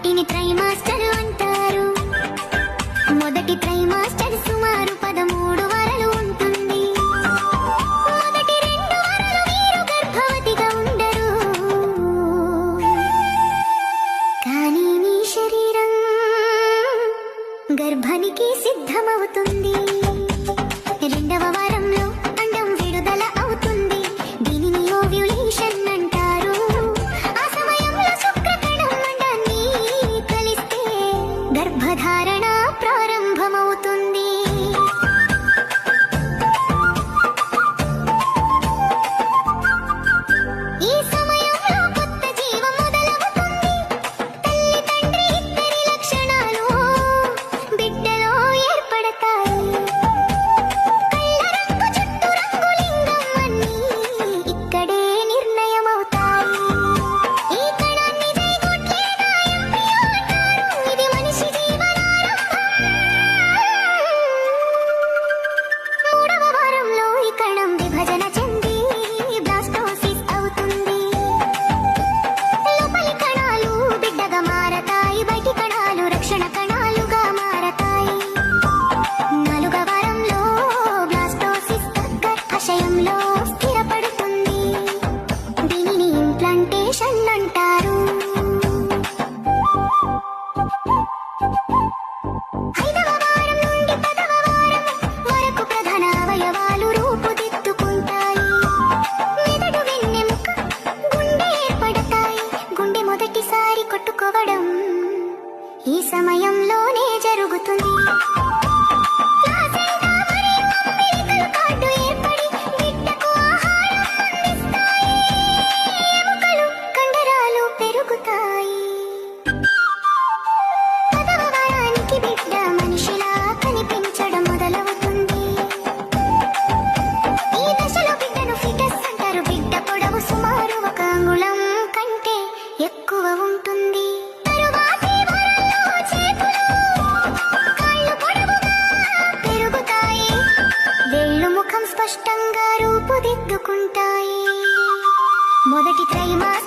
వీటిని ట్రైమాస్టర్ అంటారు. మొదటి ట్రైమాస్టర్ సుమారు 13 వారాలు ఉంటుంది. మొదటి 2 వారాలు మీరు గర్భవతిగా ఉండరు. కానీ మీ శరీరం గర్భానికి సిద్ధమవుతుంది. 2వ వారంలో అండం విడుదల అవుతుంది. దీనిని ఓవ్యులేషన్ అంటారు. ఆ సమయంలో శుక్రకణం అండాన్ని కలిస్తే గర్భధారణ ప్రారంభమవుతుంది. ఈ సమయంలో కొత్త జీవం మొదలవుతుంది. తల్లి తండ్రి ఇద్దరి లక్షణాలు బిడ్డలో ఏర్పడతాయి. కళ్ళ రంగు, జుట్టు రంగు, లింగం అన్నీ ఇక్కడే నిర్ణయమవుతాయి. ఈ కణాన్ని జైగోట్ లేదా ఎంబ్రియో అంటారు. ఇది మనిషి జీవనారంభం. 3వ వారంలో ఈ కణం విభజన చెంది బ్లాస్టోసిస్ అవుతుంది. లోపలి కణాలు బిడ్డగా మారతాయి. బయటి కణాలు రక్షణ కణాలుగా మారతాయి. 4వ వారంలో బ్లాస్టోసిస్ గర్భాశయంలో స్థిరపడుతుంది. దీనిని ఇంప్లాంటేషన్ అంటారు. 5వ వారం నుండి 10వ వారం వరకు ప్రధాన అవయవాలు రూపుదిద్దుకుంటాయి. మెదడు, వెన్నెముక, గుండె ఏర్పడతాయి. గుండె మొదటిసారి కొట్టుకోవడం ఈ సమయంలోనే జరుగుతుంది. ప్లాసెంటా మరియు అంబిలికల్ కార్డు ఏర్పడి బిడ్డకు ఆహారం అందిస్తాయి. ఎముకలు, కండరాలు పెరుగుతాయి. 10వ వారానికి బిడ్డ మనిషిలా కనిపించడం మొదలవుతుంది. ఈ దశలో బిడ్డను ఫిటస్ అంటారు. బిడ్డ పొడవు సుమారు 1 అంగుళం కంటే ఎక్కువ ఉంటుంది. తరువాతి వారంలో చేతులు, కాళ్ళు పొడవుగా పెరుగుతాయి. వేళ్ళు, ముఖం స్పష్టంగా రూపుదిద్దుకుంటాయి. మొదటి త్రైమాసిక